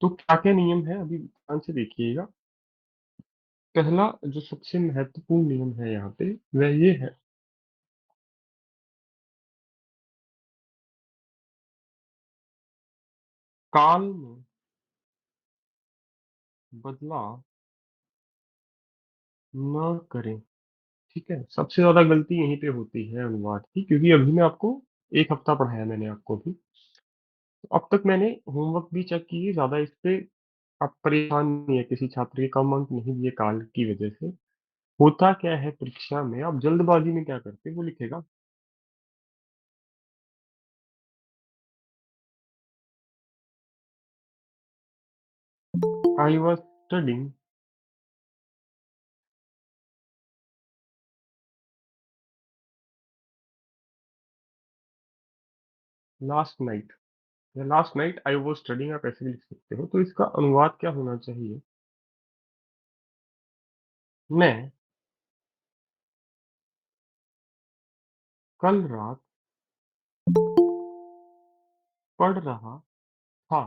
तो क्या-क्या नियम है अभी ध्यान से देखिएगा। पहला जो सबसे महत्वपूर्ण नियम है यहाँ पे वह ये है, काल में बदलाव न करें। ठीक है? सबसे ज़्यादा गलती यहीं पे होती है अनुवाद की, क्योंकि अभी मैं आपको 1 हफ्ता पढ़ाया मैंने आपको अभी। तो अब तक मैंने होमवर्क भी चेक किए, ज़्यादा इस पे आप परेशान नहीं है, किसी छात्र के कम अंक नहीं दिए काल की वजह से। होता क्या है परीक्षा में, आप जल्दबाजी में क्या करते हैं वो लिखेगा, I was studying last night, या last night I was studying, आप ऐसे भी लिख सकते हो। तो इसका अनुवाद क्या होना चाहिए? मैं कल रात पढ़ रहा था।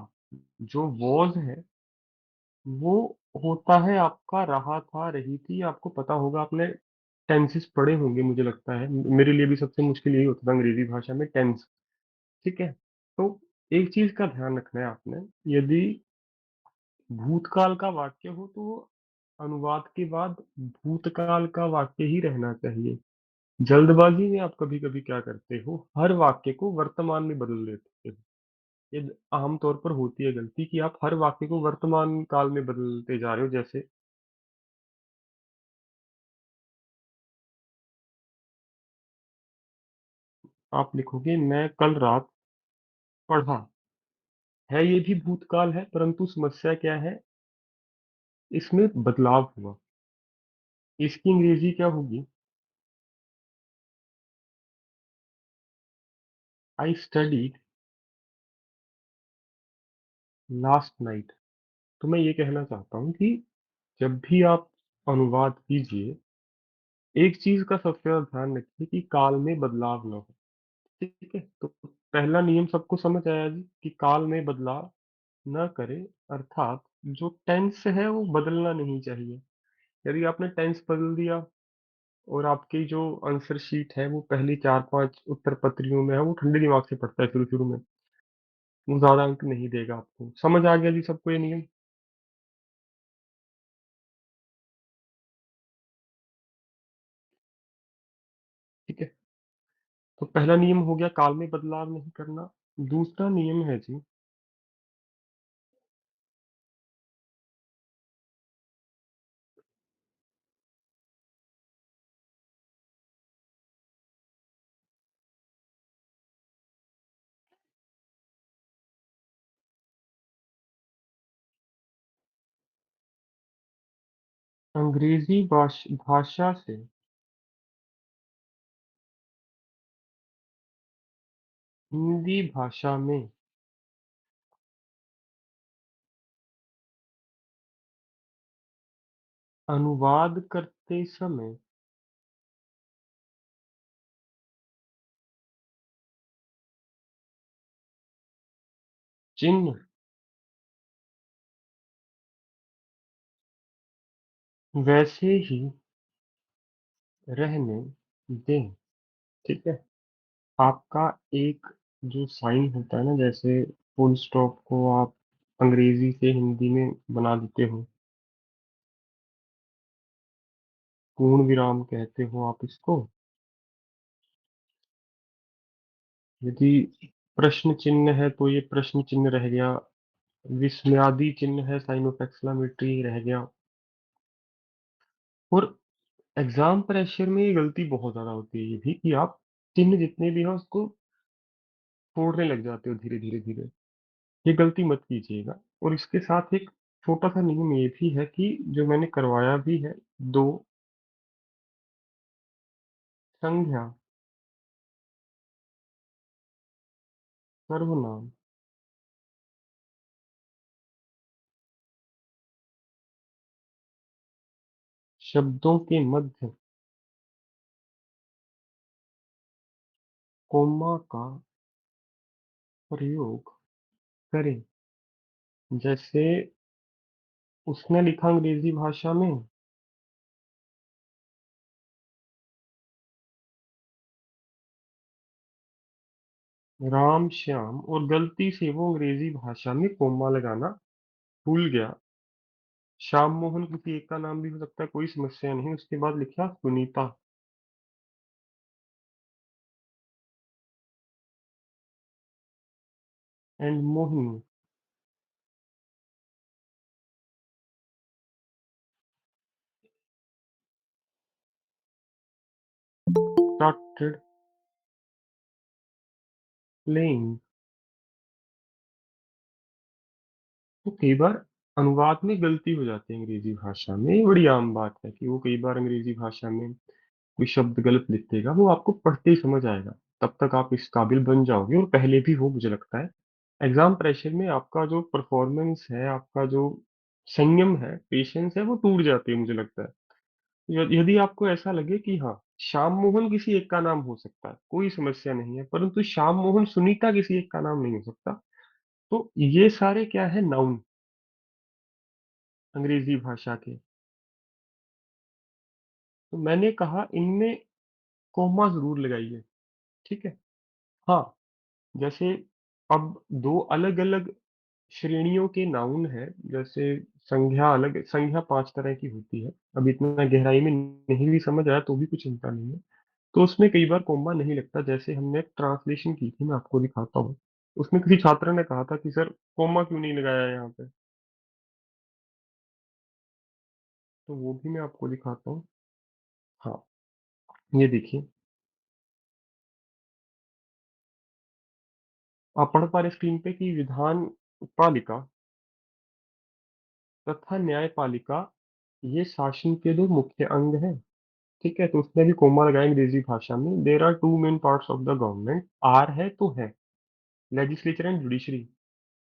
जो वॉज़ है वो होता है आपका रहा था, रही थी। आपको पता होगा, आपने टेंसेस पढ़े होंगे मुझे लगता है। मेरे लिए भी सबसे मुश्किल यही होता था अंग्रेजी भाषा में, टेंस। ठीक है? तो एक चीज़ का ध्यान रखना है आपने, यदि भूतकाल का वाक्य हो तो वो अनुवाद के बाद भूतकाल का वाक्य ही रहना चाहिए। जल्दबाज़ी में आप कभी-कभी क्या करते हो, हर वाक्य को वर्तमान में बदल देते हो। ये आम तौर पर होती है गलती कि आप हर वाक्य को वर्तमान काल में बदलते जा रहे हो। जैसे आप लिखोगे मैं कल रात पढ़ा, है ये भी भूतकाल है, परंतु समस्या क्या है, इसमें बदलाव हुआ। इसकी अंग्रेज़ी क्या होगी? I studied last night. तो मैं ये कहना चाहता हूँ कि जब भी आप अनुवाद कीजिए, एक चीज़ का सबसे ज़्यादा ध्यान रखिए कि काल में बदलाव ना हो। ठीक है? तो पहला नियम सबको समझ आया जी, कि काल में बदलाव ना करें, अर्थात जो टेंस है वो बदलना नहीं चाहिए। यदि आपने टेंस बदल दिया और आपकी जो आंसर शीट है वो पहली 4-5 उत्तर पत्रियों में है, वो ठंडे दिमाग से पढ़ता है शुरू-शुरू में, वो ज़्यादा अंक नहीं देगा आपको। समझ आ गया जी सबको ये नियम? ठीक है? तो पहला नियम हो गया काल में बदलाव नहीं करना। दूसरा नियम है जी, अंग्रेजी भाषा से हिंदी भाषा में अनुवाद करते समय चिन्ह वैसे ही रहने दें। ठीक है? आपका एक जो साइन होता है ना, जैसे फुल स्टॉप को आप अंग्रेजी से हिंदी में बना देते हो, पूर्ण विराम कहते हो आप इसको। यदि प्रश्न चिन्ह है तो ये प्रश्न चिन्ह रह गया, विस्मयादि चिन्ह है, साइन ऑफ एक्सक्लेमेटरी रह गया। और एग्जाम प्रेशर में ये गलती बहुत ज्यादा होती है ये भी, कि आप चिन्ह जितने भी हैं उसको छोड़ने लग जाते हो धीरे धीरे धीरे। ये गलती मत कीजिएगा। और इसके साथ एक छोटा सा नियम ये भी है कि जो मैंने करवाया भी है, दो संज्ञा सर्वनाम शब्दों के मध्य कोमा का प्रयोग करें। जैसे उसने लिखा अंग्रेजी भाषा में राम श्याम, और गलती से वो अंग्रेजी भाषा में कोमा लगाना भूल गया। श्याम मोहन किसी एक का नाम भी हो सकता है, कोई समस्या नहीं। उसके बाद लिखा Sunita and Mohini. Started playing. तो कई बार अनुवाद में गलती हो जाती है अंग्रेजी भाषा में, ये बड़ी आम बात है कि वो कई बार अंग्रेजी भाषा में कोई शब्द गलत लिख देगा, वो आपको पढ़ते ही समझ आएगा। तब तक आप इस काबिल बन जाओगे, और पहले भी हो मुझे लगता है। एग्जाम प्रेशर में आपका जो परफॉर्मेंस है, आपका जो संयम है, पेशेंस है, वो टूट जाती है मुझे लगता है। यदि आपको ऐसा लगे कि हाँ, श्याम मोहन किसी एक का नाम हो सकता है, कोई समस्या नहीं है, परंतु श्याम मोहन सुनीता किसी एक का नाम नहीं हो सकता, तो ये सारे क्या है, नाउन अंग्रेजी भाषा के। तो मैंने कहा इनमें कोमा जरूर लगाइए। ठीक है। हाँ, जैसे अब दो अलग अलग श्रेणियों के नाउन है। जैसे संज्ञा अलग, संज्ञा 5 तरह की होती है। अब इतना गहराई में नहीं भी समझ आया तो भी कुछ चिंता नहीं है। तो उसमें कई बार कोमा नहीं लगता। जैसे हमने ट्रांसलेशन की थी, मैं आपको दिखाता हूँ। उसमें किसी छात्र ने कहा था कि सर कोमा क्यों नहीं लगाया यहाँ पे। तो वो भी मैं आपको दिखाता हूँ। हाँ, ये देखिए, आप पढ़ पा रहे स्क्रीन पे कि विधान पालिका तथा न्यायपालिका ये शासन के दो मुख्य अंग हैं। ठीक है, तो उसने भी कोमा लगाया अंग्रेजी भाषा में। There are two main parts of the government, आर है तो है, legislature and judiciary.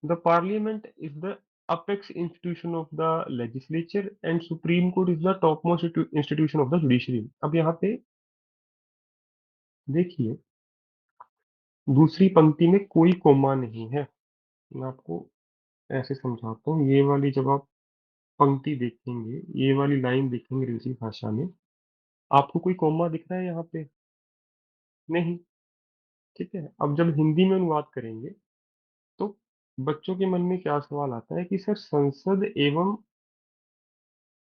The parliament is the apex institution of the legislature and supreme court is the top most institution of the judiciary. अब यहाँ पे देखिए, दूसरी पंक्ति में कोई कोमा नहीं है। मैं आपको ऐसे समझाता हूँ। ये वाली जब आप पंक्ति देखेंगे, ये वाली लाइन देखेंगे अंग्रेजी भाषा में, आपको कोई कोमा दिख रहा है यहाँ पे? नहीं। ठीक है, अब जब हिंदी में अनुवाद करेंगे तो बच्चों के मन में क्या सवाल आता है कि सर संसद एवं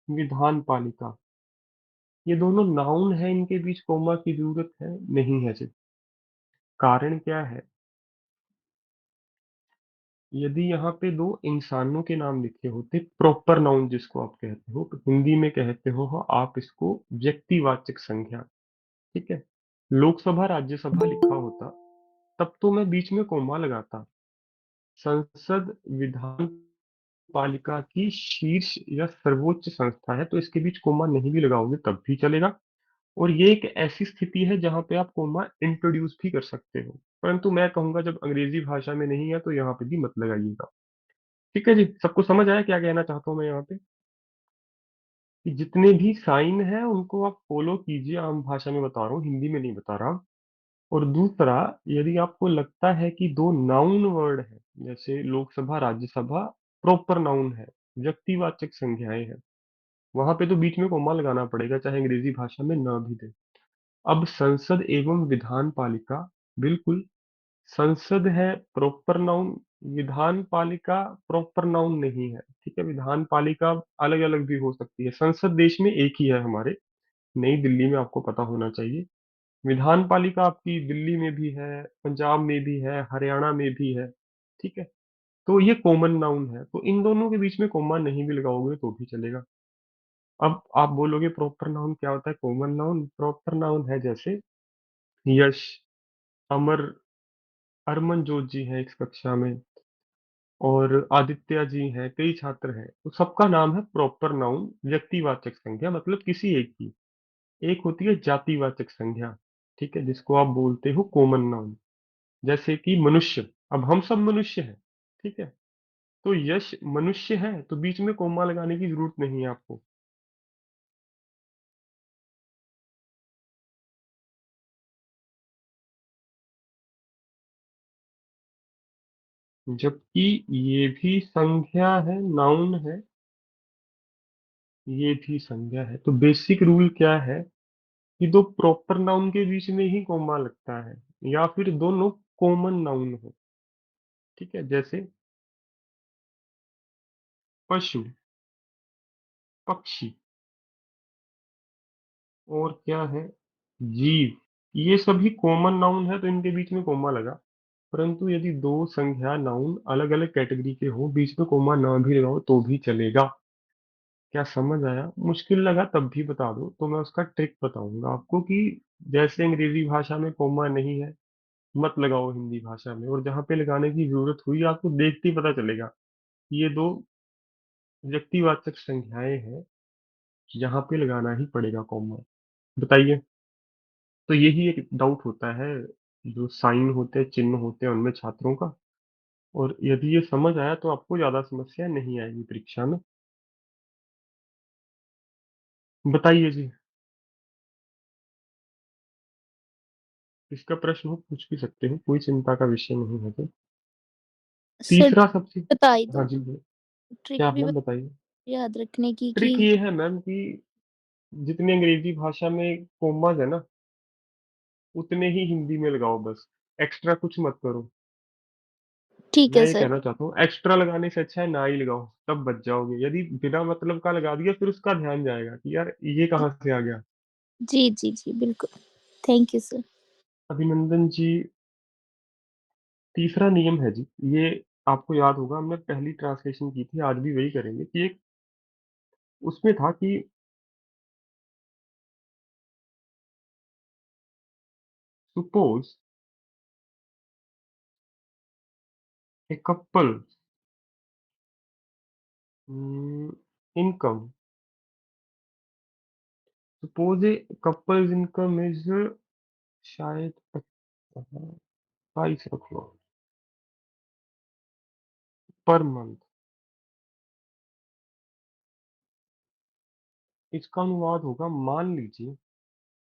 विधान पालिका, ये दोनों नाउन है, इनके बीच कोमा की जरूरत है? नहीं है जी। कारण क्या है? यदि यहाँ पे दो इंसानों के नाम लिखे होते, प्रॉपर नाउन जिसको आप कहते हो, तो हिंदी में कहते हो आप इसको व्यक्तिवाचक संज्ञा। ठीक है, लोकसभा राज्यसभा लिखा होता, तब तो मैं बीच में कोमा लगाता। संसद विधान पालिका की शीर्ष या सर्वोच्च संस्था है, तो इसके बीच कोमा नहीं भी लगाओगे तब भी चलेगा। और ये एक ऐसी स्थिति है जहां पे आप कोमा इंट्रोड्यूस भी कर सकते हो, परंतु मैं कहूंगा जब अंग्रेजी भाषा में नहीं है तो यहाँ पे भी मत लगाइएगा। ठीक है जी, सबको समझ आया क्या कहना चाहता हूँ मैं यहाँ पे? कि जितने भी साइन है उनको आप फॉलो कीजिए। आम भाषा में बता रहा हूँ, हिंदी में नहीं बता रहा। और दूसरा, यदि आपको लगता है कि दो नाउन वर्ड है, जैसे लोकसभा राज्यसभा प्रॉपर नाउन है, व्यक्तिवाचक संज्ञाएं हैं, वहां पे तो बीच में कोमा लगाना पड़ेगा, चाहे अंग्रेजी भाषा में ना भी दे। अब संसद एवं विधान पालिका, बिल्कुल, संसद है प्रॉपर नाउन, विधान पालिका प्रॉपर नाउन नहीं है। ठीक है, विधान पालिका अलग अलग भी हो सकती है। संसद देश में एक ही है हमारे, नई दिल्ली में, आपको पता होना चाहिए। विधान पालिका आपकी दिल्ली में भी है, पंजाब में भी है, हरियाणा में भी है। ठीक है, तो ये कॉमन नाउन है, तो इन दोनों के बीच में कोमा नहीं भी लगाओगे तो भी चलेगा। अब आप बोलोगे प्रॉपर नाउन क्या होता है? कॉमन नाउन प्रॉपर नाउन है जैसे यश, अमर, अरमनजोत जी हैं इस कक्षा में, और आदित्य जी हैं, कई छात्र हैं, तो सबका नाम है प्रॉपर नाउन, व्यक्तिवाचक संज्ञा, मतलब किसी एक की। एक होती है जातिवाचक संज्ञा, ठीक है, जिसको आप बोलते हो कॉमन नाउन। जैसे कि मनुष्य, अब हम सब मनुष्य हैं। ठीक है, तो यश मनुष्य है, तो बीच में कोमा लगाने की जरूरत नहीं है आपको। जबकि ये भी संज्ञा है, नाउन है, ये भी संज्ञा है। तो बेसिक रूल क्या है कि दो प्रॉपर नाउन के बीच में ही कोमा लगता है, या फिर दोनों कॉमन नाउन हो। ठीक है, जैसे पशु, पक्षी, और क्या है, जीव, ये सभी कॉमन नाउन है तो इनके बीच में कोमा लगा। परंतु यदि दो संज्ञा नाउन अलग अलग कैटेगरी के हो, बीच में कोमा ना भी लगाओ तो भी चलेगा। क्या समझ आया? मुश्किल लगा तब भी बता दो तो मैं उसका ट्रिक बताऊंगा आपको कि जैसे अंग्रेजी भाषा में कोमा नहीं है, मत लगाओ हिंदी भाषा में, और जहाँ पे लगाने की जरूरत हुई आपको देखते ही पता चलेगा कि ये दो व्यक्तिवाचक संज्ञाएं हैं, यहाँ पे लगाना ही पड़ेगा कॉमा। बताइए। तो यही एक डाउट होता है जो साइन होते हैं, चिन्ह होते हैं उनमें छात्रों का। और यदि ये समझ आया तो आपको ज्यादा समस्या नहीं आएगी परीक्षा में। बताइए जी। इसका प्रश्न हो पूछ भी सकते हो, कोई चिंता का विषय नहीं है तो। सर तीसरा सबसे। बता ही हाँ दो, जी। ट्रिक क्या भी मैम बताइए। याद रखने की कि। ट्रिक ये है मैम कि जितने अंग्रेजी भाषा में कोमाज है ना, उतने ही हिंदी में लगाओ बस। एक्स्ट्रा कुछ मत करो। ठीक मैं है ये सर। कहना चाहता हूँ एक्स्ट्रा लगाने से अच्छा है ना ही लगाओ, तब बच जाओगे। यदि बिना मतलब का लगा दिया फिर उसका ध्यान जाएगा कि यार ये कहाँ से आ गया। जी जी जी बिल्कुल। Thank you sir. अभिनंदन जी। तीसरा नियम है जी, ये आपको याद होगा, हमने पहली ट्रांसलेशन की थी, आज भी वही करेंगे कि एक उसमें था कि suppose a couple income, suppose A couples income is, शायद 22 रख लो, पर मंथ। इसका अनुवाद होगा, मान लीजिए,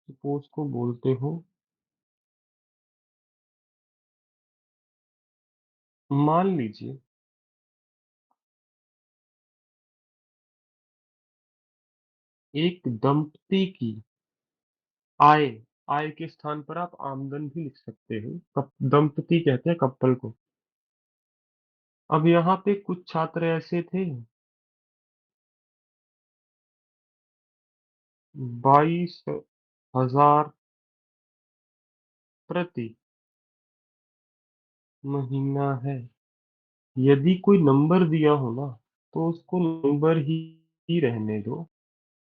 सपोज को बोलते हो, मान लीजिए एक दंपति की आय, आय के स्थान पर आप आमदन भी लिख सकते हो, दंपति कहते हैं कपल को। अब यहाँ पे कुछ छात्र ऐसे थे, 22,000 प्रति महीना है। यदि कोई नंबर दिया हो ना, तो उसको नंबर ही रहने दो।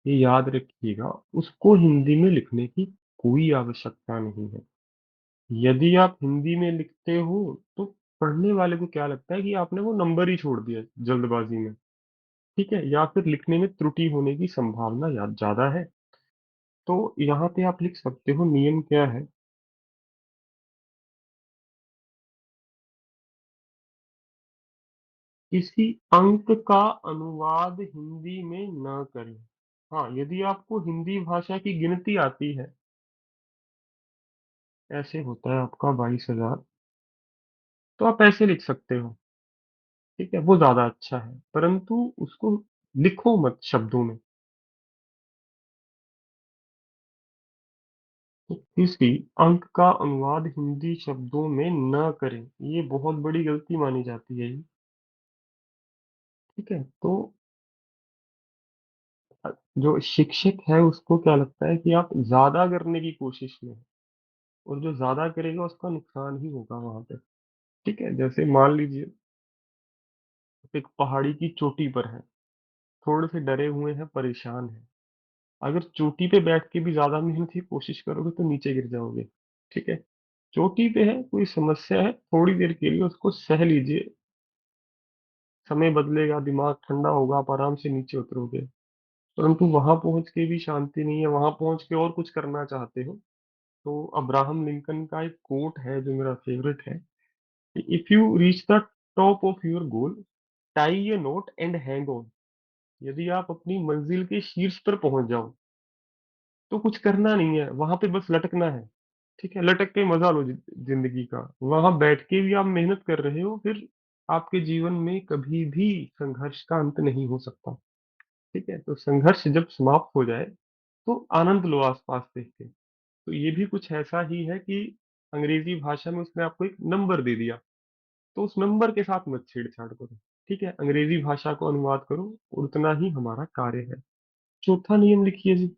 ये याद रखिएगा, उसको हिंदी में लिखने की कोई आवश्यकता नहीं है। यदि आप हिंदी में लिखते हो तो पढ़ने वाले को क्या लगता है कि आपने वो नंबर ही छोड़ दिया जल्दबाजी में। ठीक है, या फिर लिखने में त्रुटि होने की संभावना ज्यादा है। तो यहाँ पे आप लिख सकते हो, नियम क्या है, किसी अंक का अनुवाद हिंदी में न करें। हाँ, यदि आपको हिंदी भाषा की गिनती आती है, ऐसे होता है आपका 22,000, तो आप ऐसे लिख सकते हो। ठीक है, वो ज्यादा अच्छा है, परंतु उसको लिखो मत शब्दों में। तो किसी अंक का अनुवाद हिंदी शब्दों में न करें, ये बहुत बड़ी गलती मानी जाती है ये। ठीक है, तो जो शिक्षक है उसको क्या लगता है कि आप ज्यादा करने की कोशिश में हैं, और जो ज्यादा करेगा उसका नुकसान ही होगा वहां पे। ठीक है, जैसे मान लीजिए आप एक पहाड़ी की चोटी पर है, थोड़े से डरे हुए हैं, परेशान हैं। अगर चोटी पे बैठ के भी ज्यादा मेहनत की कोशिश करोगे तो नीचे गिर जाओगे। ठीक है, चोटी पे है, कोई समस्या है, थोड़ी देर के लिए उसको सह लीजिए, समय बदलेगा, दिमाग ठंडा होगा, आप आराम से नीचे उतरोगे। परंतु वहां पहुंच के भी शांति नहीं है, वहां पहुंच के और कुछ करना चाहते हो, तो अब्राहम लिंकन का एक कोट है जो मेरा फेवरेट है, if you reach the top of your goal, tie A note and hang on. यदि आप अपनी मंजिल के शीर्ष पर पहुंच जाओ तो कुछ करना नहीं है, वहां पे बस लटकना है। ठीक है, लटक के मजा लो जिंदगी का। वहां बैठ के भी आप मेहनत कर रहे हो, फिर आपके जीवन में कभी भी संघर्ष का अंत नहीं हो सकता। ठीक है, तो संघर्ष जब समाप्त हो जाए तो आनंद लो आसपास देख के। तो ये भी कुछ ऐसा ही है कि अंग्रेजी भाषा में उसने आपको एक नंबर दे दिया, तो उस नंबर के साथ मत छेड़छाड़ करो। ठीक है, अंग्रेजी भाषा को अनुवाद करो और उतना ही हमारा कार्य है। चौथा नियम लिखिए जी।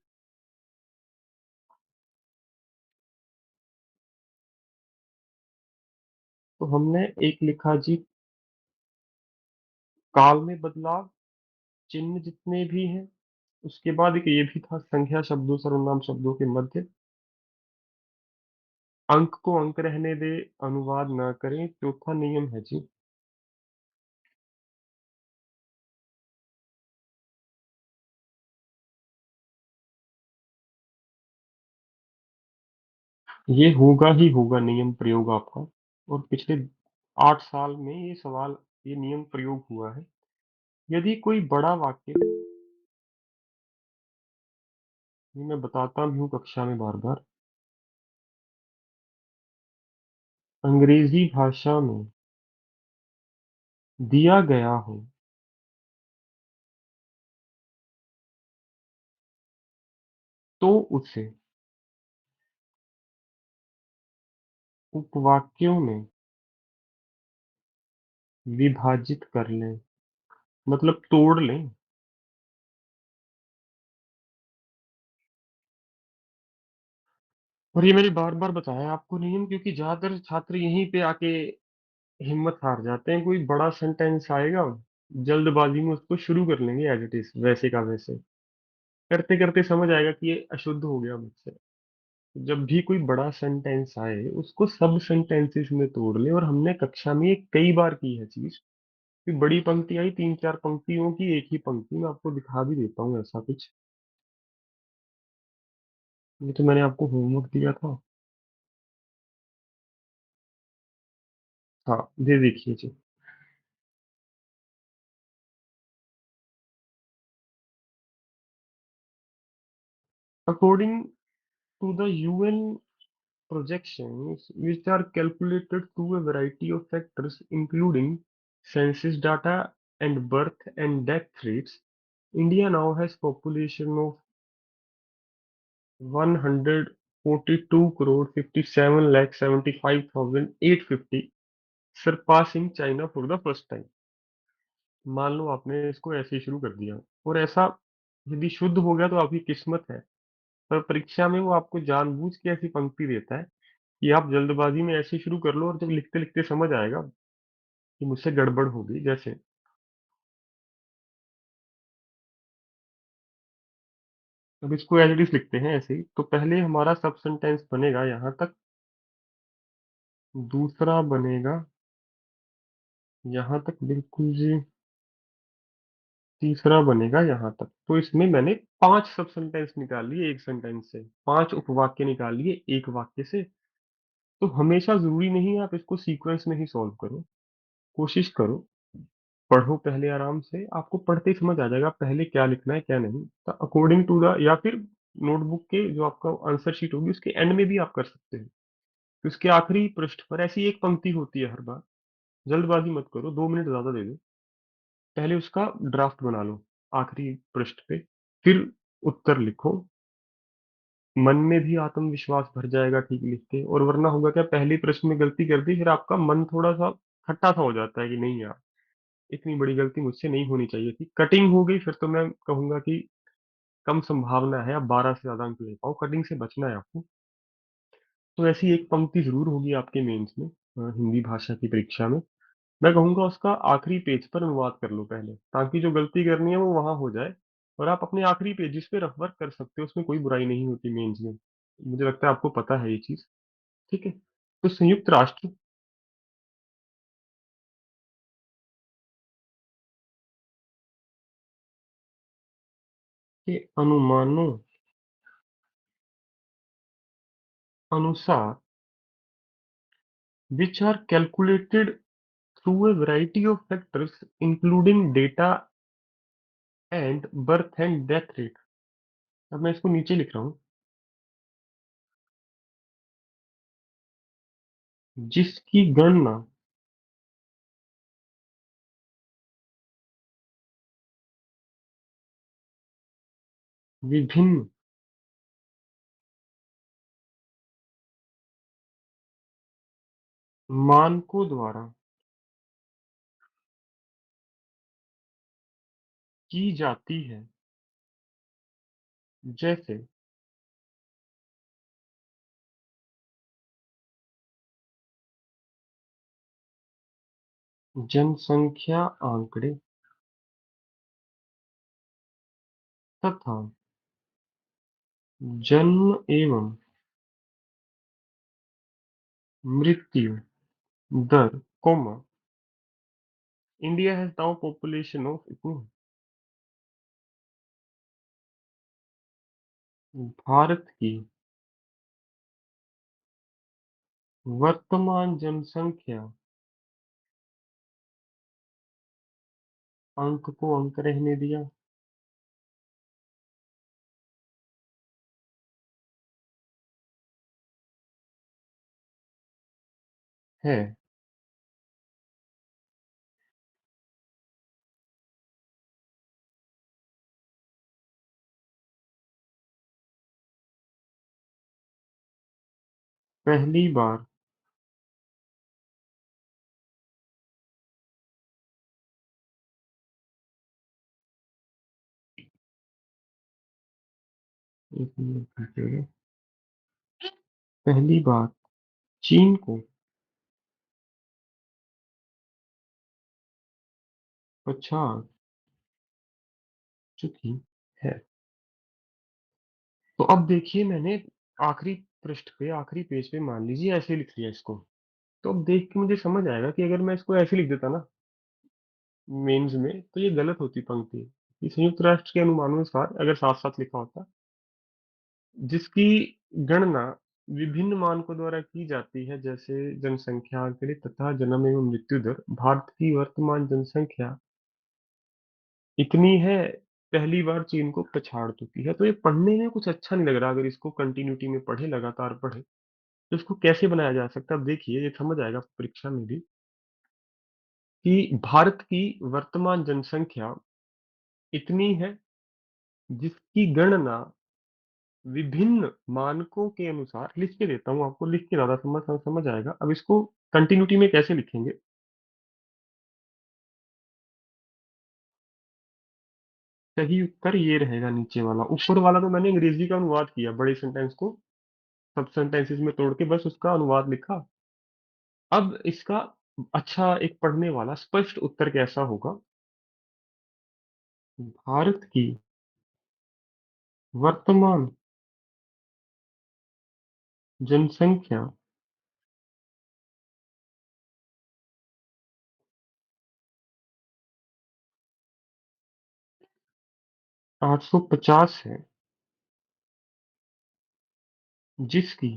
तो हमने एक लिखा जी, काल में बदलाव, चिन्ह जितने भी हैं। उसके बाद एक ये भी था, संख्या शब्दों सर्वनाम शब्दों के मध्य अंक को अंक रहने दे, अनुवाद ना करें। चौथा नियम है जी, ये होगा ही होगा नियम प्रयोग आपका। और पिछले 8 साल में ये सवाल, ये नियम प्रयोग हुआ है। यदि कोई बड़ा वाक्य, ये मैं बताता भी हूँ कक्षा में बार बार, अंग्रेजी भाषा में दिया गया हो, तो उसे उपवाक्यों में विभाजित कर लें, मतलब तोड़ लें। और ये मैंने बार बार बताया आपको नियम, क्योंकि ज्यादातर छात्र यहीं पे आके हिम्मत हार जाते हैं। कोई बड़ा सेंटेंस आएगा, जल्दबाजी में उसको शुरू कर लेंगे एज इट इज, वैसे का वैसे। करते करते समझ आएगा कि ये अशुद्ध हो गया मुझसे। जब भी कोई बड़ा सेंटेंस आए उसको सब सेंटेंसेस में तोड़ ले। और हमने कक्षा में ये कई बार की है चीज, कि बड़ी पंक्ति आई, 3 4 पंक्तियों की एक ही पंक्ति में आपको दिखा भी देता हूँ ऐसा कुछ। ये तो मैंने आपको होमवर्क दिया था। हाँ, दे देखिए जी। According to the UN projections, which are calculated through a variety of factors, including census data and birth and death rates, India now has population of 142 crore 57 lakh 75,850, surpassing China for the first time। मान लो आपने इसको ऐसे ही शुरू कर दिया, और ऐसा यदि शुद्ध हो गया तो आपकी किस्मत है। पर परीक्षा में वो आपको जानबूझ के ऐसी पंक्ति देता है कि आप जल्दबाजी में ऐसे शुरू कर लो, और जब लिखते लिखते समझ आएगा कि मुझसे गड़बड़ हो गई। जैसे अब इसको एज इट इज लिखते हैं ऐसे ही। तो पहले हमारा सब सेंटेंस बनेगा यहाँ तक, दूसरा बनेगा यहाँ तक बिल्कुल जी, तीसरा बनेगा यहाँ तक। तो इसमें मैंने 5 सब सेंटेंस निकाल लिए एक सेंटेंस से, 5 उपवाक्य निकाल लिए एक वाक्य से। तो हमेशा जरूरी नहीं है आप इसको सीक्वेंस में ही सॉल्व करो, कोशिश करो। पढ़ो पहले आराम से, आपको पढ़ते ही समझ आ जाएगा पहले क्या लिखना है क्या नहीं। तो अकॉर्डिंग टू द, या फिर नोटबुक के जो आपका आंसर शीट होगी उसके एंड में भी आप कर सकते हैं। तो उसके आखिरी पृष्ठ पर ऐसी एक पंक्ति होती है हर बार। जल्दबाजी मत करो, 2 मिनट ज्यादा दे दो। पहले उसका ड्राफ्ट बना लो आखिरी पृष्ठ पे, फिर उत्तर लिखो। मन में भी आत्मविश्वास भर जाएगा ठीक लिख के। और वरना होगा क्या, पहले प्रश्न में गलती कर दी, फिर आपका मन थोड़ा सा खट्टा सा हो जाता है कि नहीं यार, इतनी बड़ी गलती मुझसे नहीं होनी चाहिए थी। कटिंग हो गई फिर तो मैं कहूंगा कि कम संभावना है आप 12 से ज्यादा अंक ले पाओ। कटिंग से बचना है आपको। तो ऐसी एक पंक्ति जरूर होगी आपके मेंस में, हिंदी भाषा की परीक्षा में। मैं कहूंगा उसका आखिरी पेज पर अनुवाद कर लो पहले, ताकि जो गलती करनी है वो वहां हो जाए। और आप अपने आखिरी पेजेस पे रफ वर्क कर सकते हो, उसमें कोई बुराई नहीं होती मेंस में। मुझे लगता है आपको पता है ये चीज। ठीक है, तो संयुक्त राष्ट्र के अनुमानों अनुसार, which are calculated through a variety of factors including data and birth and death rate। अब मैं इसको नीचे लिख रहा हूँ, जिसकी गणना विभिन्न मानकों द्वारा की जाती है, जैसे जनसंख्या आंकड़े तथा जन्म एवं मृत्यु दर, comma, India has now population of इतनी, भारत की वर्तमान जनसंख्या, अंक को अंक रहने दिया, है पहली बार एक मिनट रुकिएगा। पहली बार चीन को पछाड़ चुकी है। तो अब देखिए मैंने आखिरी पृष्ठ पे आखिरी पेज पे मान लीजिए ऐसे लिख लिया इसको। तो अब देख के मुझे समझ आएगा कि अगर मैं इसको ऐसे लिख देता ना मेंस में तो ये गलत होती पंक्ति। ये संयुक्त राष्ट्र के अनुमानानुसार अगर साथ साथ लिखा होता जिसकी गणना विभिन्न मानकों द्वारा की जाती है, जैसे जनसंख्या आंकड़े तथा जन्म एवं मृत्यु दर, भारत की वर्तमान जनसंख्या इतनी है, पहली बार चीन को पछाड़ चुकी है। तो ये पढ़ने में कुछ अच्छा नहीं लग रहा, अगर इसको कंटिन्यूटी में पढ़े लगातार पढ़े तो इसको कैसे बनाया जा सकता है। अब देखिए ये समझ आएगा परीक्षा में भी कि भारत की वर्तमान जनसंख्या इतनी है जिसकी गणना विभिन्न मानकों के अनुसार, लिख के देता हूँ आपको, लिख के ज्यादा समझ समझ आएगा। अब इसको कंटिन्यूटी में कैसे लिखेंगे। सही उत्तर ये रहेगा नीचे वाला, ऊपर वाला तो मैंने अंग्रेजी का अनुवाद किया, बड़े सेंटेंस को सब सेंटेंसेस में तोड़ के बस उसका अनुवाद लिखा। अब इसका अच्छा एक पढ़ने वाला स्पष्ट उत्तर कैसा होगा। भारत की वर्तमान जनसंख्या 850 है, जिसकी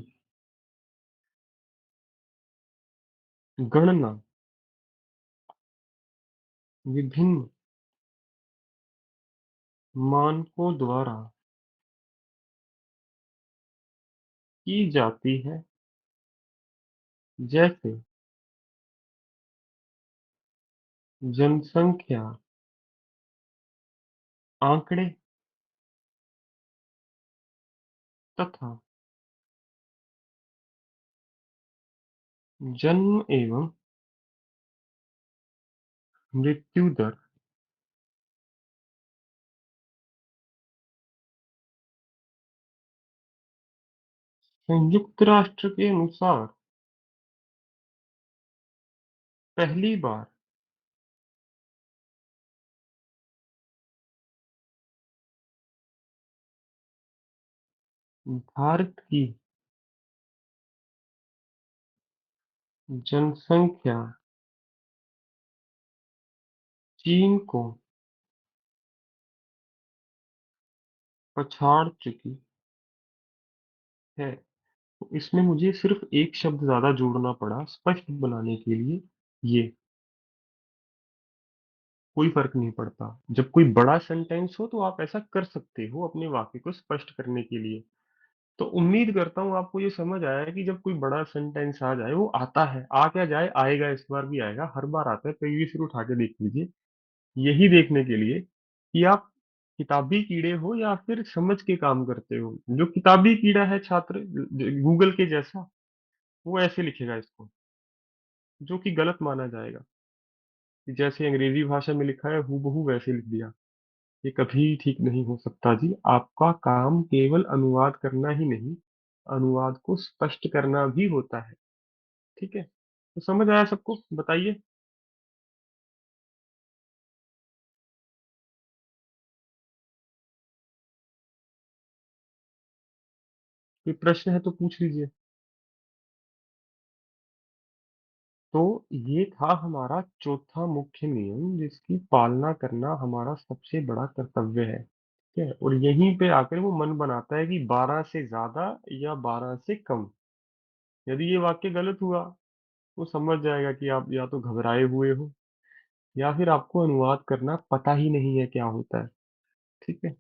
गणना विभिन्न मानकों द्वारा की जाती है, जैसे जनसंख्या आंकड़े तथा जन्म एवं मृत्यु दर। संयुक्त राष्ट्र के अनुसार पहली बार भारत की जनसंख्या चीन को पछाड़ चुकी है। तो इसमें मुझे सिर्फ एक शब्द ज्यादा जोड़ना पड़ा स्पष्ट बनाने के लिए। ये कोई फर्क नहीं पड़ता, जब कोई बड़ा सेंटेंस हो तो आप ऐसा कर सकते हो अपने वाक्य को स्पष्ट करने के लिए। तो उम्मीद करता हूँ आपको ये समझ आया है कि जब कोई बड़ा सेंटेंस आ जाए, वो आता है, आ क्या जाए, आएगा, इस बार भी आएगा, हर बार आता है, प्रीवियस ईयर उठा के देख लीजिए, यही देखने के लिए कि आप किताबी कीड़े हो या फिर समझ के काम करते हो। जो किताबी कीड़ा है छात्र, गूगल के जैसा, वो ऐसे लिखेगा इसको, जो कि गलत माना जाएगा। कि जैसे अंग्रेजी भाषा में लिखा है हूबहू वैसे लिख दिया। ये कभी ठीक नहीं हो सकता जी। आपका काम केवल अनुवाद करना ही नहीं, अनुवाद को स्पष्ट करना भी होता है। ठीक है, तो समझ आया सबको? बताइए। कोई प्रश्न है तो पूछ लीजिए। तो ये था हमारा चौथा मुख्य नियम, जिसकी पालना करना हमारा सबसे बड़ा कर्तव्य है। ठीक है, और यहीं पे आकर वो मन बनाता है कि 12 से ज्यादा या 12 से कम। यदि ये वाक्य गलत हुआ तो समझ जाएगा कि आप या तो घबराए हुए हो, या फिर आपको अनुवाद करना पता ही नहीं है क्या होता है। ठीक है,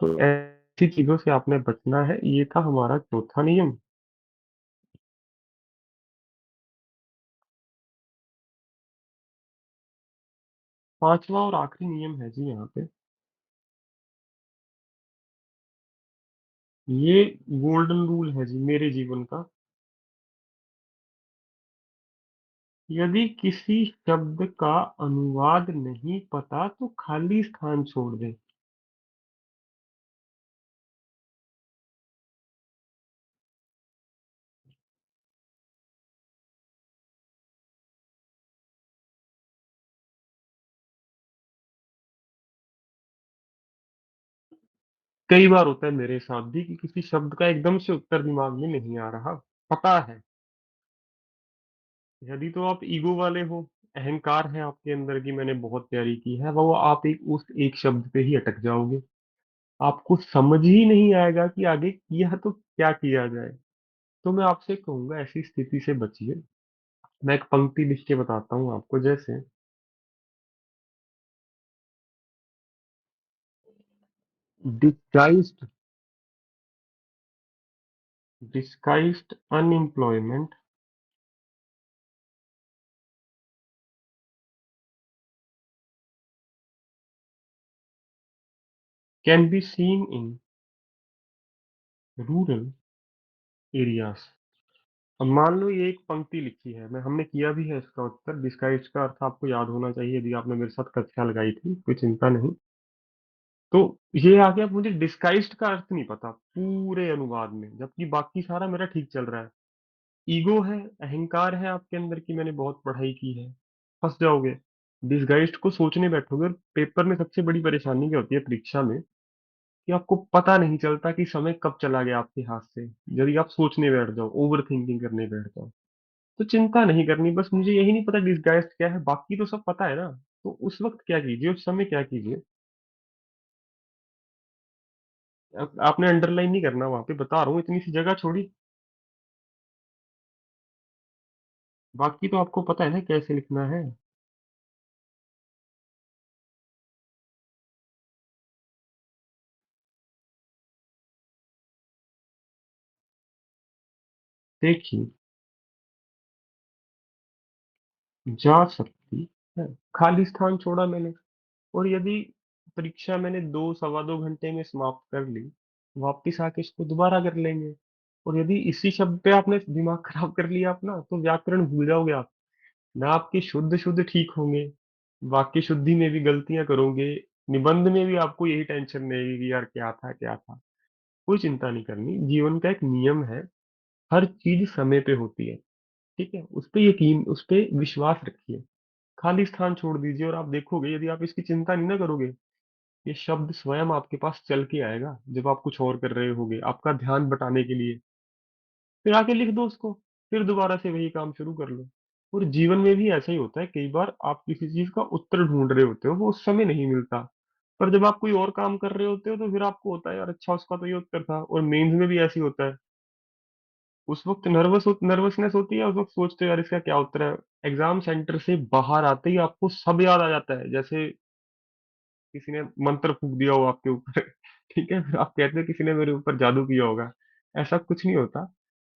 तो ऐसी चीजों से आपने बचना है। ये था हमारा चौथा नियम। पांचवा और आखिरी नियम है जी यहाँ पे। ये गोल्डन रूल है जी मेरे जीवन का। यदि किसी शब्द का अनुवाद नहीं पता तो खाली स्थान छोड़ दें। कई बार होता है मेरे साथ भी कि किसी शब्द का एकदम से उत्तर दिमाग में नहीं आ रहा, पता है। यदि तो आप ईगो वाले हो, अहंकार है आपके अंदर की मैंने बहुत प्यारी की है, वो आप एक उस एक शब्द पे ही अटक जाओगे। आपको समझ ही नहीं आएगा कि आगे किया तो क्या किया जाए। तो मैं आपसे कहूंगा ऐसी स्थिति से बचिए। मैं एक पंक्ति लिख के बताता हूँ आपको, जैसे disguised disguised unemployment can be seen in rural areas. अब मान लो ये एक पंक्ति लिखी है, मैं हमने किया भी है इसका उत्तर। डिस्गाइज्ड का अर्थ आपको याद होना चाहिए, यदि आपने मेरे साथ कक्षा लगाई थी, कोई चिंता नहीं। तो ये आ गया, मुझे डिस्गाइज्ड का अर्थ नहीं पता पूरे अनुवाद में, जबकि बाकी सारा मेरा ठीक चल रहा है। ईगो है, अहंकार है आपके अंदर की मैंने बहुत पढ़ाई की है, फंस जाओगे। डिसगाइज्ड को सोचने बैठोगे, और पेपर में सबसे बड़ी परेशानी क्या होती है परीक्षा में, कि आपको पता नहीं चलता कि समय कब चला गया आपके हाथ से। यदि आप सोचने बैठ जाओ, ओवर थिंकिंग करने बैठ जाओ, तो चिंता नहीं करनी। बस मुझे यही नहीं पता डिसगाइज्ड क्या है, बाकी तो सब पता है ना। तो उस वक्त क्या कीजिए, उस समय क्या कीजिए। आपने अंडरलाइन नहीं करना, वहां पे बता रहा हूँ, इतनी सी जगह छोड़ी। बाकी तो आपको पता है ना कैसे लिखना है। देखिए, जा सकती है, खाली स्थान छोड़ा मैंने। और यदि परीक्षा मैंने 2 सवा 2 घंटे में समाप्त कर ली, वापिस आके इसको दोबारा कर लेंगे। और यदि इसी शब्द पे आपने दिमाग खराब कर लिया अपना, तो व्याकरण भूल जाओगे आप। ना आपके शुद्ध शुद्ध ठीक होंगे, वाक्य शुद्धि में भी गलतियां करोगे, निबंध में भी आपको यही टेंशन रहेगी कि यार क्या था क्या था। कोई चिंता नहीं करनी, जीवन का एक नियम है, हर चीज समय पे होती है। ठीक है, उस पे यकीन, उस पे विश्वास रखिए। खाली स्थान छोड़ दीजिए, और आप देखोगे यदि आप इसकी चिंता नहीं ना करोगे, ये शब्द स्वयं आपके पास चल के आएगा। जब आप कुछ और कर रहे होगे आपका ध्यान बटाने के लिए, फिर आके लिख दो उसको, फिर दोबारा से वही काम शुरू कर लो। और जीवन में भी ऐसा ही होता है, कई बार आप किसी चीज का उत्तर ढूंढ रहे होते हो, वो उस समय नहीं मिलता। पर जब आप कोई और काम कर रहे होते हो तो फिर आपको होता है यार अच्छा उसका तो ये उत्तर था। और मेंस में भी ऐसे ही होता है, उस वक्त नर्वसनेस होती है, उस वक्त सोचते हो यार इसका क्या उत्तर है। एग्जाम सेंटर से बाहर आते ही आपको सब याद आ जाता है, जैसे किसी ने मंत्र फूक दिया हो आपके ऊपर। ठीक है, फिर आप कहते हो किसी ने मेरे ऊपर जादू किया होगा। ऐसा कुछ नहीं होता,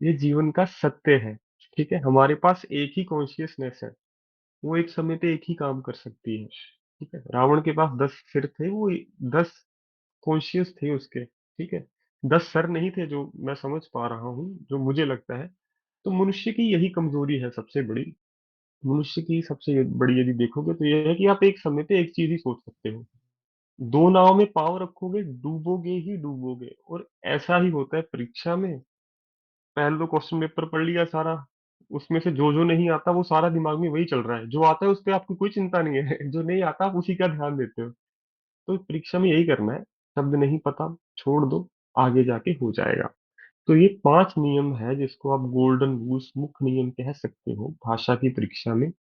ये जीवन का सत्य है। ठीक है, हमारे पास एक ही कॉन्शियसनेस है, वो एक समय पे एक ही काम कर सकती है। ठीक है, रावण के पास 10 सिर थे, वो 10 कॉन्शियस थे उसके, ठीक है। 10 सर नहीं थे, जो मैं समझ पा रहा हूँ, जो मुझे लगता है। तो मनुष्य की यही कमजोरी है सबसे बड़ी। मनुष्य की सबसे बड़ी यदि देखोगे तो ये है कि आप एक समय पे एक चीज ही सोच सकते हो। दो नाव में पाँव रखोगे, डूबोगे ही डूबोगे। और ऐसा ही होता है परीक्षा में। पहले तो क्वेश्चन पेपर पढ़ लिया सारा, उसमें से जो जो नहीं आता वो सारा दिमाग में वही चल रहा है। जो आता है उस पर आपको कोई चिंता नहीं है, जो नहीं आता आप उसी का ध्यान देते हो। तो परीक्षा में यही करना है। शब्द नहीं पता, छोड़ दो, आगे जाके हो जाएगा। तो ये 5 नियम है जिसको आप गोल्डन रूल्स, मुख्य नियम कह सकते हो भाषा की परीक्षा में।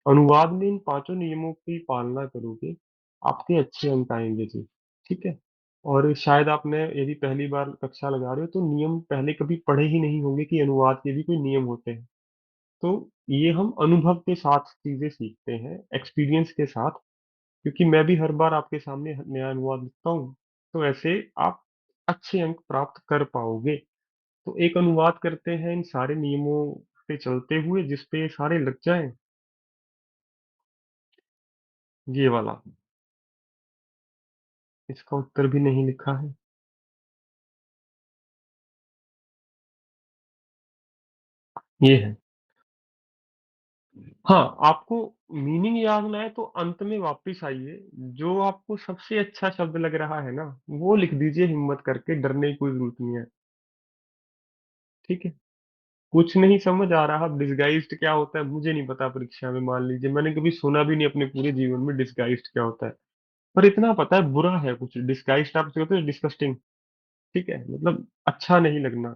अनुवाद में इन पांचों नियमों की पालना करोगे, आपके अच्छे अंक आएंगे जी। ठीक है। और शायद आपने यदि पहली बार कक्षा लगा रहे हो तो नियम पहले कभी पढ़े ही नहीं होंगे कि अनुवाद के भी कोई नियम होते हैं। तो ये हम अनुभव के साथ चीजें सीखते हैं, एक्सपीरियंस के साथ। क्योंकि मैं भी हर बार आपके सामने नया अनुवाद लिखता हूँ, तो ऐसे आप अच्छे अंक प्राप्त कर पाओगे। तो एक अनुवाद करते हैं इन सारे नियमों पे चलते हुए, जिस पे ये सारे लग जाएं। ये वाला, इसका उत्तर भी नहीं लिखा है। ये है। हाँ, आपको मीनिंग याद ना है तो अंत में वापस आइए। जो आपको सबसे अच्छा शब्द लग रहा है ना, वो लिख दीजिए हिम्मत करके, डरने की कोई जरूरत नहीं है। ठीक है। कुछ नहीं समझ आ रहा, डिसगाइज्ड क्या होता है मुझे नहीं पता। परीक्षा में मान लीजिए मैंने कभी सुना भी नहीं अपने पूरे जीवन में डिसगाइज्ड क्या होता है। पर इतना पता है बुरा है कुछ डिसगाइज्ड, आप कहते हो डिस्गस्टिंग। ठीक है, मतलब अच्छा नहीं लगना।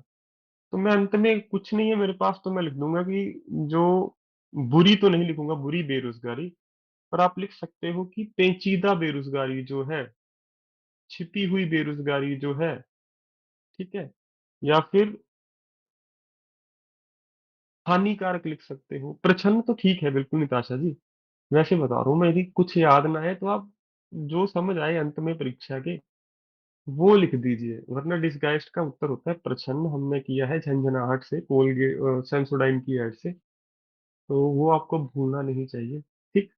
तो मैं अंत में कुछ नहीं है मेरे पास तो मैं लिख दूंगा कि जो, बुरी तो नहीं लिखूंगा बुरी बेरोजगारी, पर आप लिख सकते हो कि पेचीदा बेरोजगारी जो है, छिपी हुई बेरोजगारी जो है। ठीक है। या फिर हानिकारक लिख सकते हो। प्रछन्न तो ठीक है बिल्कुल निताशा जी। वैसे बता रहा हूँ मैं, यदि कुछ याद ना है तो आप जो समझ आए अंत में परीक्षा के वो लिख दीजिए। वरना डिसगाइस्ड का उत्तर होता है प्रछन्न। हमने किया है झंझनाहट से, कोलगेट सेंसोडाइन की ऐड से। तो वो आपको भूलना नहीं चाहिए। ठीक।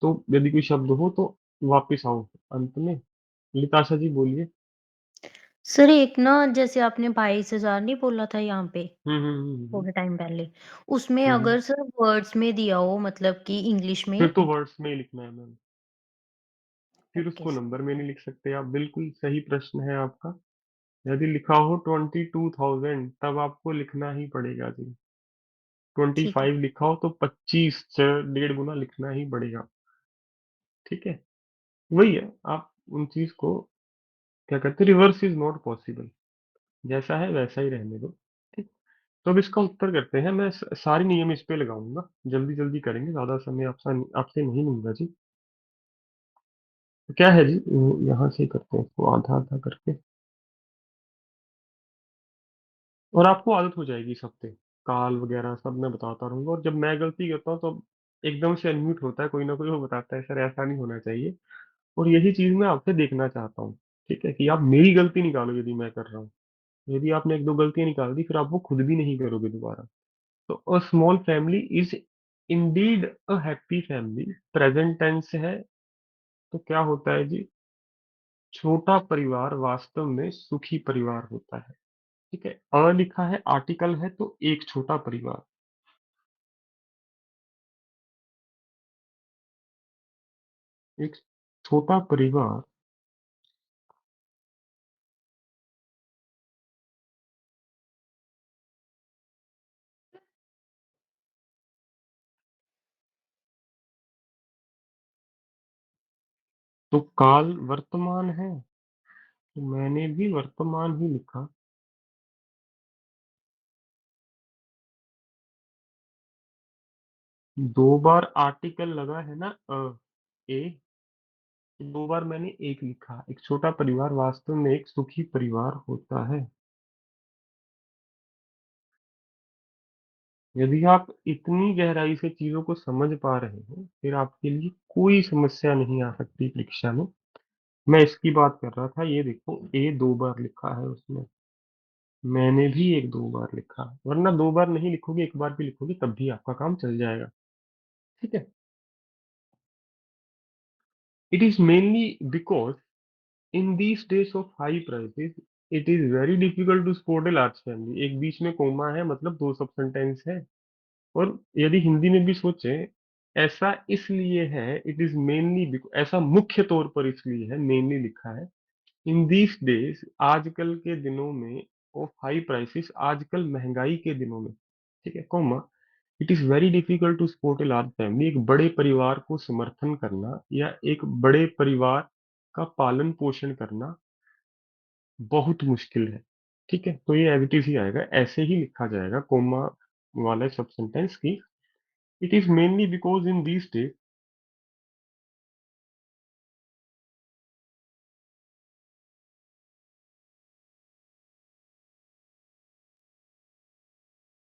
तो यदि कोई शब्द हो तो वापिस आओ अंत में। लिताशा जी बोलिए। सर एक ना जैसे आपने 22,000 नहीं बोला था यहाँ पे हम्म। थोड़े टाइम पहले, उसमें हम्म। अगर सर वर्ड्स में दिया हो मतलब कि इंग्लिश में। फिर तो वर्ड्स में ही लिखना है मैम। फिर ओके उसको सर। नंबर में नहीं लिख सकते आप। बिल्कुल सही प्रश्न है आपका। यदि लिखा हो 22,000 तब आपको लिखना ही पड़ेगा जी। ट्वेंटी ठीक है। फाइव लिखा हो तो 25 से 1.5 गुना लिखना ही पड़ेगा। ठीक है। वही है। आप उन चीज को क्या कहते हैं, रिवर्स इज नॉट पॉसिबल। जैसा है वैसा ही रहने दो। ठीक। तो अब इसका उत्तर करते हैं। मैं सारी नियम इस पे लगाऊंगा, जल्दी जल्दी करेंगे, ज्यादा समय आपसे आपसे नहीं लूंगा जी। तो क्या है जी, यहाँ से करते हैं इसको आधा आधा करके। और आपको आदत हो जाएगी सब पे। काल वगैरह सब मैं बताता रहूंगा, और जब मैं गलती करता हूँ तो एकदम से अनम्यूट होता है कोई ना कोई, वो बताता है सर ऐसा नहीं होना चाहिए। और यही चीज मैं आपसे देखना चाहता हूँ। ठीक है, कि आप मेरी गलती निकालो यदि मैं कर रहा हूँ। यदि आपने एक दो गलतियां निकाल दी फिर आप वो खुद भी नहीं करोगे दोबारा। तो a small family is indeed a happy family, present tense है। तो क्या होता है जी, छोटा परिवार वास्तव में सुखी परिवार होता है। ठीक है। अ लिखा है, आर्टिकल है, तो एक छोटा परिवार, एक छोटा परिवार। तो काल वर्तमान है, तो मैंने भी वर्तमान ही लिखा। दो बार आर्टिकल लगा है ना, ए। दो बार मैंने एक लिखा। एक छोटा परिवार वास्तव में एक सुखी परिवार होता है। यदि आप इतनी गहराई से चीजों को समझ पा रहे हो फिर आपके लिए कोई समस्या नहीं आ सकती परीक्षा में। मैं इसकी बात कर रहा था। ये देखो, ए दो बार लिखा है उसमें, मैंने भी एक दो बार लिखा। वरना दो बार नहीं लिखोगे, एक बार भी लिखोगे तब भी आपका काम चल जाएगा। ठीक है। It is mainly because in these days of high prices it is very difficult to support a large family. एक बीच में कोमा है, मतलब दो सब सेंटेंस है। और यदि हिंदी में भी सोचे, ऐसा इसलिए है, इट इज मेनली, ऐसा मुख्य तौर पर इसलिए है, मेनली लिखा है, इन दीस डेज, आजकल के दिनों में, ऑफ हाई प्राइसेस, आजकल महंगाई के दिनों में, ठीक है, comma, it is very difficult to support a large family. एक बड़े परिवार को समर्थन करना या एक बड़े परिवार का पालन पोषण करना बहुत मुश्किल है। ठीक है, तो ये एज इट इज ही आएगा, ऐसे ही लिखा जाएगा कोमा वाले सब सेंटेंस की। It is mainly because in these days,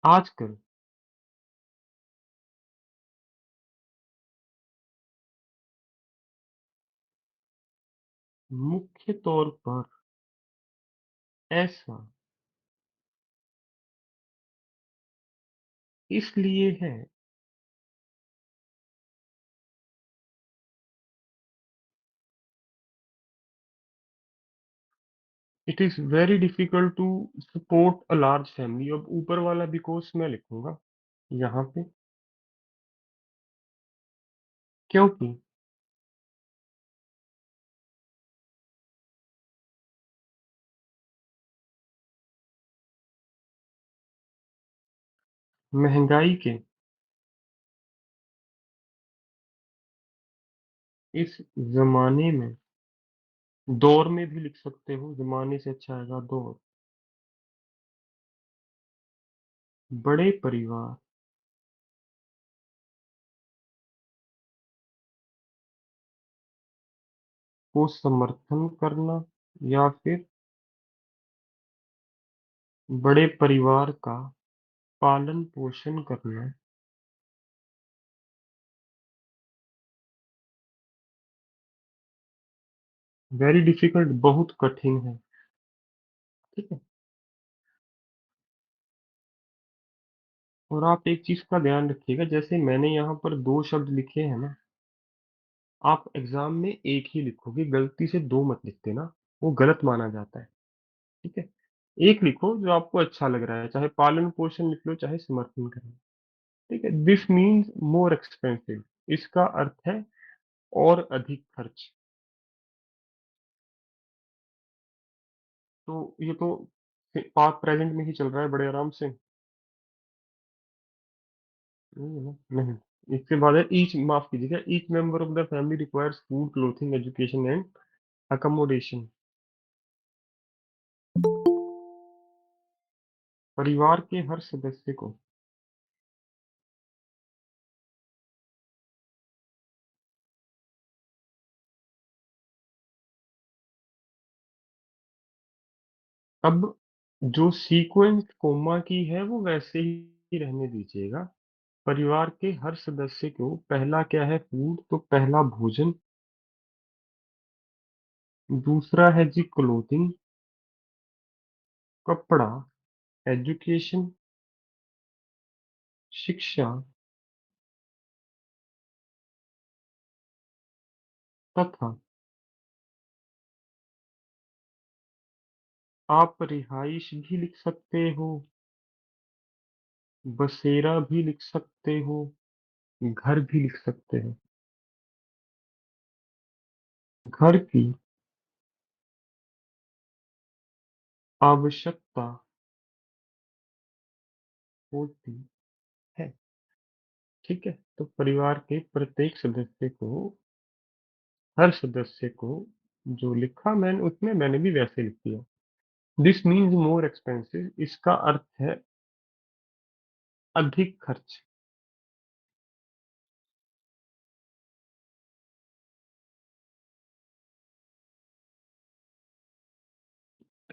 आजकल, मुख्य तौर पर ऐसा इसलिए है, it is very difficult to support a large family. अब ऊपर वाला बिकॉज मैं लिखूंगा यहाँ पे, क्योंकि महंगाई के इस जमाने में, दौर में भी लिख सकते हो, जमाने से अच्छा आएगा दौर, बड़े परिवार को समर्थन करना या फिर बड़े परिवार का पालन पोषण करना वेरी डिफिकल्ट, बहुत कठिन है। ठीक है, और आप एक चीज का ध्यान रखिएगा, जैसे मैंने यहाँ पर दो शब्द लिखे हैं ना, आप एग्जाम में एक ही लिखोगे, गलती से दो मत लिख देना, वो गलत माना जाता है। ठीक है, एक लिखो जो आपको अच्छा लग रहा है, चाहे पालन पोषण लिख लो, चाहे समर्थन करें। ठीक है, दिस मीन्स मोर एक्सपेंसिव, इसका अर्थ है और अधिक खर्च। तो ये तो पास्ट प्रेजेंट में ही चल रहा है बड़े आराम से, नहीं है ना? नहीं, इसके बाद है ईच, माफ कीजिएगा, each member of the family requires food, clothing, education and accommodation. परिवार के हर सदस्य को, अब जो सीक्वेंस कोमा की है वो वैसे ही रहने दीजिएगा। परिवार के हर सदस्य को, पहला क्या है, फूड, तो पहला भोजन, दूसरा है जी क्लोथिंग, कपड़ा, एजुकेशन, शिक्षा, तथा आप रिहाइश भी लिख सकते हो, बसेरा भी लिख सकते हो, घर भी लिख सकते हो। घर की आवश्यकता होती है। ठीक है, तो परिवार के प्रत्येक सदस्य को, हर सदस्य को, जो लिखा मैंने उसमें मैंने भी वैसे लिख दिया। दिस मीन्स मोर एक्सपेंसिव, इसका अर्थ है अधिक खर्च।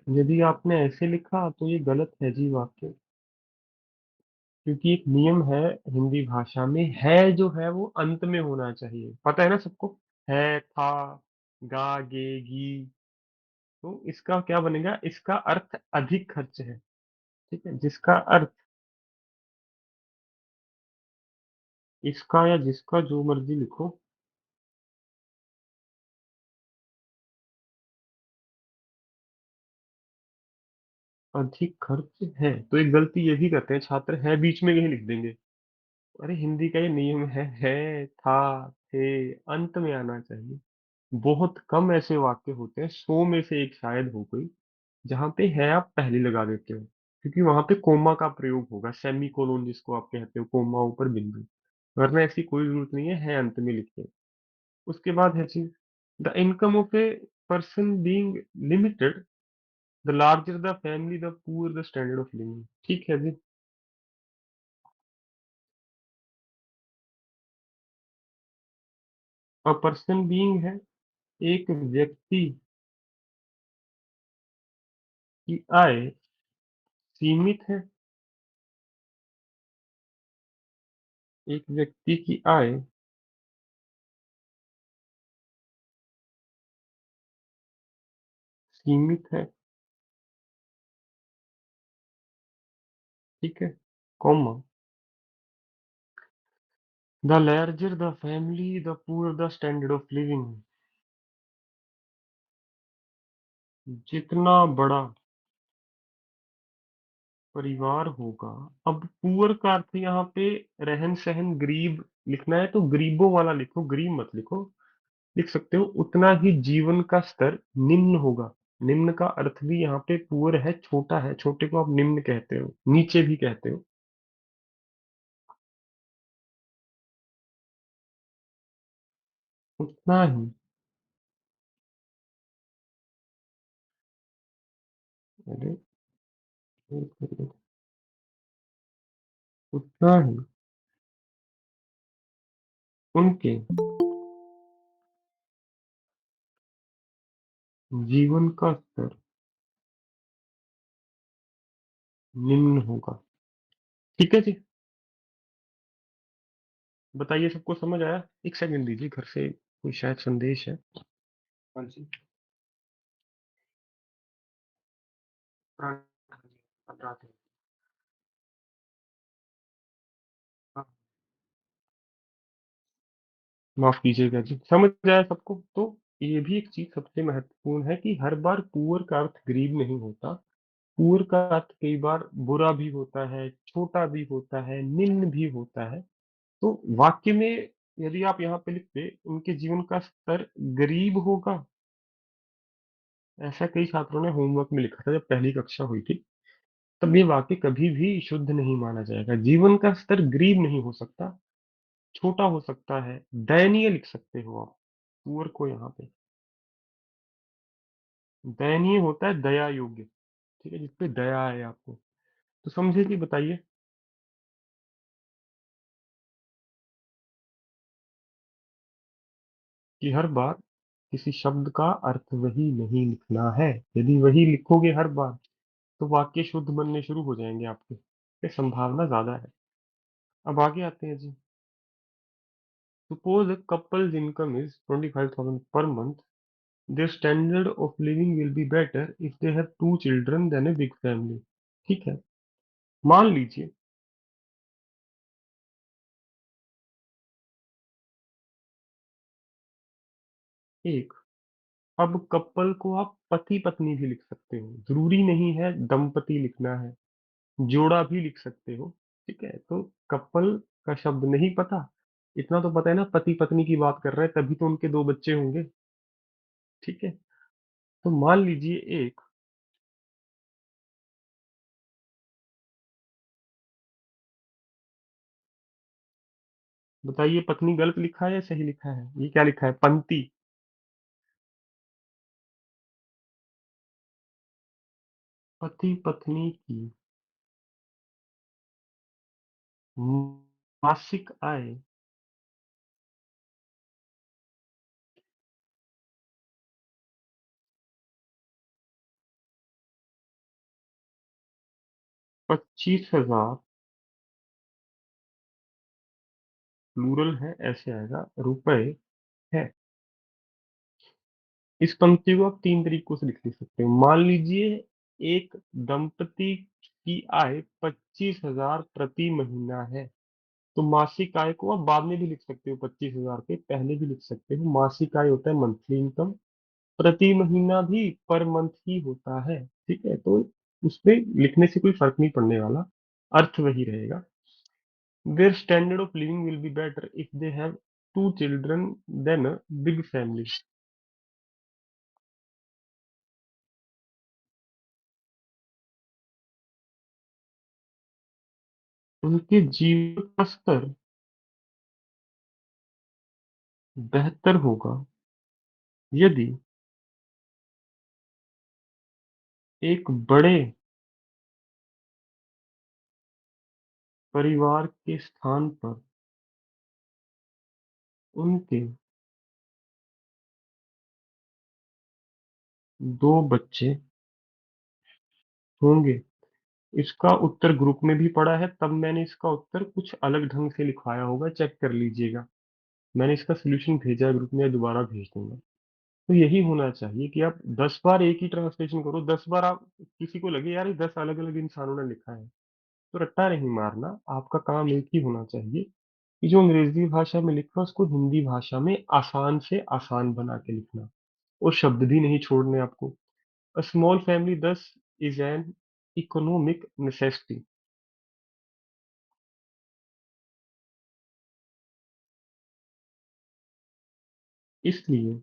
यदि आपने ऐसे लिखा तो ये गलत है जी वाक्य, क्योंकि एक नियम है हिंदी भाषा में, है जो है वो अंत में होना चाहिए, पता है ना सबको, है, था, गा, गे, गी। तो इसका क्या बनेगा, इसका अर्थ अधिक खर्च है। ठीक है, जिसका अर्थ, इसका या जिसका जो मर्जी लिखो, अधिक खर्च है, तो एक गलती ये भी करते हैं छात्र, है बीच में कहीं लिख देंगे। अरे हिंदी का ये नियम है था, थे, अंत में आना चाहिए। बहुत कम ऐसे वाक्य होते हैं, 100 में से एक शायद हो कोई, जहाँ पे है आप पहले लगा देते हो, क्योंकि वहां पे कोमा का प्रयोग होगा, सेमी कोलोन जिसको आप कहते हो, कोमा ऊपर बिंदु। वरना ऐसी कोई जरूरत नहीं है अंत में लिखे। उसके बाद है चीज, the income of a person being limited, the larger the family the poor the standard of living. ठीक है जी। अ पर्सन बीइंग है एक व्यक्ति की आय सीमित है, एक व्यक्ति की आय सीमित है। ठीक है, comma, the larger the family the poor the standard of living. जितना बड़ा परिवार होगा, अब पुअर का अर्थ यहाँ पे रहन सहन गरीब लिखना है तो गरीबों वाला लिखो, गरीब मत लिखो। लिख सकते हो उतना ही जीवन का स्तर निम्न होगा। निम्न का अर्थ भी यहाँ पे पुअर है, छोटा है, छोटे को आप निम्न कहते हो, नीचे भी कहते हो। उतना ही, अरे एक मिनट, उतना ही उनके जीवन का स्तर निम्न होगा। ठीक है जी। बताइए, सबको समझ आया? एक सेकंड दीजिए, घर से कोई शायद संदेश है। हाँ जी। हाँ, हाँ, माफ कीजिएगा जी, समझ आया सबको तो। ये भी एक चीज सबसे महत्वपूर्ण है कि हर बार पुअर का अर्थ गरीब नहीं होता। पुअर का अर्थ कई बार बुरा भी होता है, छोटा भी होता है, निम्न भी होता है। तो वाक्य में यदि आप यहाँ पे लिखते उनके जीवन का स्तर गरीब होगा, ऐसा कई छात्रों ने होमवर्क में लिखा था जब पहली कक्षा हुई थी, तब ये वाक्य कभी भी शुद्ध नहीं माना जाएगा। जीवन का स्तर गरीब नहीं हो सकता, छोटा हो सकता है, दयनीय लिख सकते हो आप पुअर को यहाँ पे। दयनीय होता है दया योग्य। ठीक है, जिसपे दया है आपको। तो समझे कि, बताइए। कि हर बार किसी शब्द का अर्थ वही नहीं लिखना है। यदि वही लिखोगे हर बार, तो वाक्य शुद्ध बनने शुरू हो जाएंगे आपके, ये संभावना ज्यादा है। अब आगे आते हैं जी। Suppose a couple's income is 25,000 per month. Their standard of living will be better if they have two children than a big family. ठीक है, मान लीजिए, एक, अब कपल को आप पति पत्नी भी लिख सकते हो, जरूरी नहीं है दंपति लिखना है, जोड़ा भी लिख सकते हो। ठीक है, तो कपल का शब्द नहीं पता, इतना तो पता है ना, पति पत्नी की बात कर रहे हैं, तभी तो उनके दो बच्चे होंगे। ठीक है, तो मान लीजिए एक, बताइए पत्नी गलत लिखा है या सही लिखा है? ये क्या लिखा है, पंक्ति? पति पत्नी की मासिक आय 25,000, प्लूरल है, ऐसे आएगा, रुपए है। इस पंक्ति को आप तीन तरीकों से लिख सकते हो। मान लीजिए एक दंपति की आय 25,000 प्रति महीना है, तो मासिक आय को आप बाद में भी लिख सकते हो, 25,000 के पहले भी लिख सकते हो। मासिक आय होता है मंथली इनकम, प्रति महीना भी पर मंथ ही होता है। ठीक है, तो उसमें लिखने से कोई फर्क नहीं पड़ने वाला, अर्थ वही रहेगा। Their standard of living will be better if they have two children than a big family. उनके जीवन का स्तर बेहतर होगा यदि एक बड़े परिवार के स्थान पर उनके 2 बच्चे होंगे। इसका उत्तर ग्रुप में भी पड़ा है, तब मैंने इसका उत्तर कुछ अलग ढंग से लिखवाया होगा, चेक कर लीजिएगा। मैंने इसका सॉल्यूशन भेजा है ग्रुप में, दोबारा भेज दूंगा। तो यही होना चाहिए कि आप 10 बार एक ही ट्रांसलेशन करो, 10 बार आप किसी को लगे यार ये 10 अलग अलग इंसानों ने लिखा है, तो रट्टा नहीं मारना। आपका काम एक ही होना चाहिए कि जो अंग्रेजी भाषा में लिखा है उसको हिंदी भाषा में आसान से आसान बना के लिखना, और शब्द भी नहीं छोड़ने आपको। अ स्मॉल फैमिली दस इज एन इकोनॉमिक नेसेसिटी। इसलिए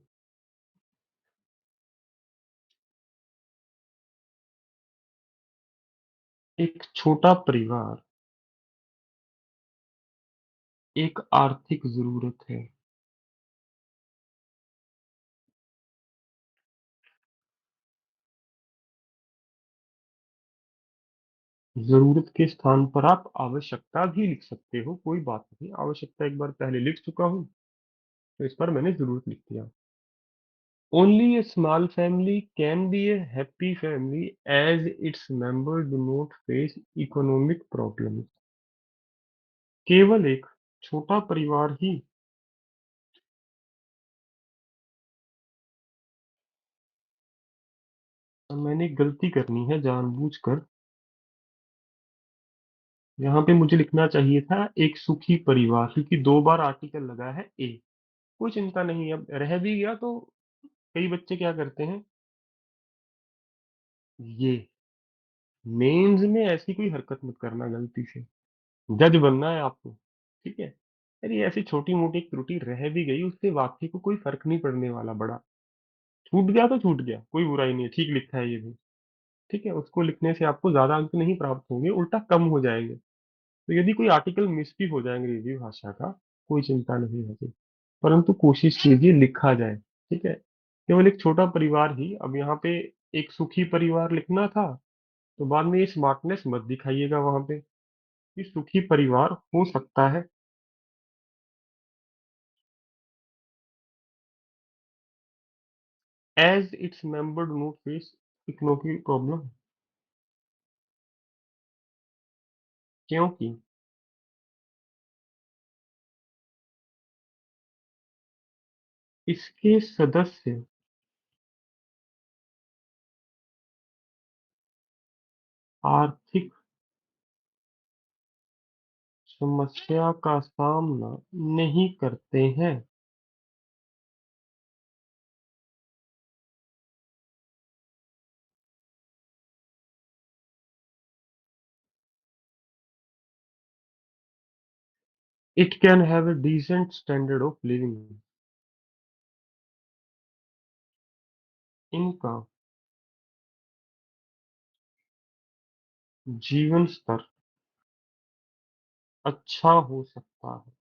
एक छोटा परिवार एक आर्थिक जरूरत है। जरूरत के स्थान पर आप आवश्यकता भी लिख सकते हो, कोई बात नहीं। आवश्यकता एक बार पहले लिख चुका हूँ, तो इस पर मैंने जरूरत लिख दिया। Only a small family can be a happy family as its members do not face economic problems। केवल एक छोटा परिवार ही, मैंने गलती करनी है जानबूझकर। यहाँ पे मुझे लिखना चाहिए था एक सुखी परिवार, क्योंकि 2 बार आर्टिकल लगा है ए। कोई चिंता नहीं, अब रह भी गया तो कई बच्चे क्या करते हैं, ये मेंस में ऐसी कोई हरकत मत करना गलती से। जज बनना है आपको, ठीक है। अरे ऐसी छोटी मोटी त्रुटि रह भी गई, उससे वाक्य को कोई फर्क नहीं पड़ने वाला। बड़ा छूट गया तो छूट गया, कोई बुराई नहीं है, ठीक लिखा है ये भी, ठीक है। उसको लिखने से आपको ज्यादा अंक नहीं प्राप्त होंगे, उल्टा कम हो जाएंगे। तो यदि कोई आर्टिकल मिस भी हो जाए अंग्रेजी भाषा का, कोई चिंता नहीं है, परंतु कोशिश कीजिए लिखा जाए, ठीक है। केवल एक छोटा परिवार ही, अब यहाँ पे एक सुखी परिवार लिखना था, तो बाद में ये स्मार्टनेस मत दिखाइएगा वहां पे कि सुखी परिवार हो सकता है as its member do not face economic problem. क्योंकि इसके सदस्य आर्थिक समस्या का सामना नहीं करते हैं। It can have a decent standard of living. इनका जीवन स्तर अच्छा हो सकता है,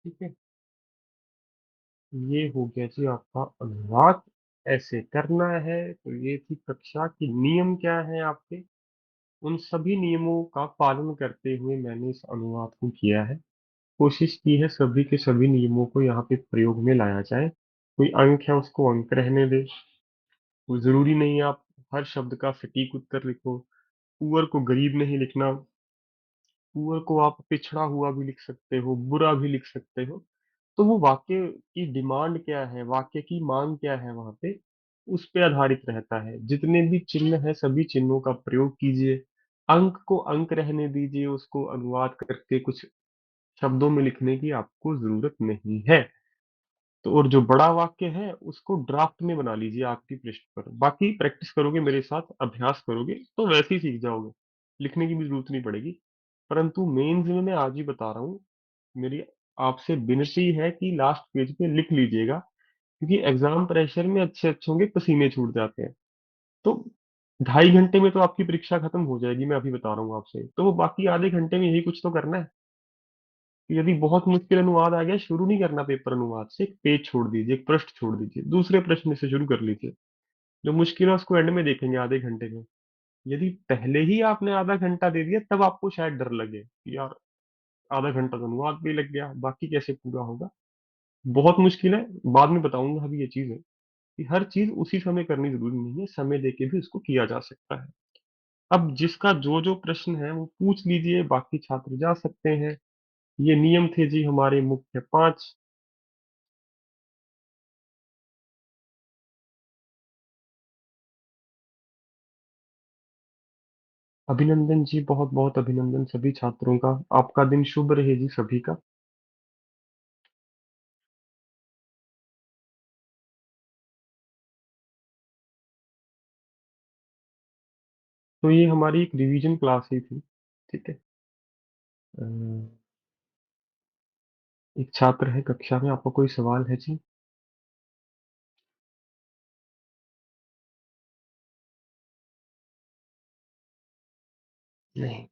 ठीक है। ये हो गया जी आपका अनुवाद। ऐसे करना है, तो ये थी कक्षा की नियम क्या है आपके। उन सभी नियमों का पालन करते हुए मैंने इस अनुवाद को किया है। कोशिश की है सभी के सभी नियमों को यहाँ पे प्रयोग में लाया जाए। कोई अंक है उसको अंक रहने दे। वो जरूरी नहीं है आप हर शब्द का सटीक उत्तर लिखो। पुअर को गरीब नहीं लिखना, पुअर को आप पिछड़ा हुआ भी लिख सकते हो, बुरा भी लिख सकते हो। तो वो वाक्य की डिमांड क्या है, वाक्य की मांग क्या है वहां पे, उस पे आधारित रहता है। जितने भी चिन्ह है सभी चिन्हों का प्रयोग कीजिए। अंक को अंक रहने दीजिए, उसको अनुवाद करके कुछ शब्दों में लिखने की आपको जरूरत नहीं है। तो और जो बड़ा वाक्य है उसको ड्राफ्ट में बना लीजिए आपकी पृष्ठ पर। बाकी प्रैक्टिस करोगे मेरे साथ, अभ्यास करोगे तो वैसे ही सीख जाओगे, लिखने की भी जरूरत नहीं पड़ेगी। परंतु मेंस में मैं आज ही बता रहा हूँ, मेरी आपसे विनती है कि लास्ट पेज पे लिख लीजिएगा, क्योंकि एग्जाम प्रेशर में अच्छे अच्छों के पसीने छूट जाते हैं। तो 2.5 घंटे में तो आपकी परीक्षा खत्म हो जाएगी, मैं अभी बता रहा हूँ आपसे। तो वो बाकी आधे घंटे में यही कुछ तो करना है। कि यदि बहुत मुश्किल अनुवाद आ गया, शुरू नहीं करना पेपर अनुवाद से, एक पेज छोड़ दीजिए, एक पृष्ठ छोड़ दीजिए, दूसरे प्रश्न से शुरू कर लीजिए। जो मुश्किल है उसको एंड में देखेंगे आधे घंटे में। यदि पहले ही आपने आधा घंटा दे दिया तब आपको शायद डर लगे कि यार आधा घंटा तो अनुवाद भी लग गया, बाकी कैसे पूरा होगा। बहुत मुश्किल है, बाद में बताऊंगा। अभी ये चीज है कि हर चीज उसी समय करनी जरूरी नहीं है, समय देके भी उसको किया जा सकता है। अब जिसका जो जो प्रश्न है वो पूछ लीजिए, बाकी छात्र जा सकते हैं। ये नियम थे जी हमारे मुख्य 5। अभिनंदन जी, बहुत बहुत अभिनंदन सभी छात्रों का। आपका दिन शुभ रहे जी सभी का। तो ये हमारी एक रिवीजन क्लास ही थी, ठीक है। अ, एक छात्र है कक्षा में, आपका कोई सवाल है जी? नहीं।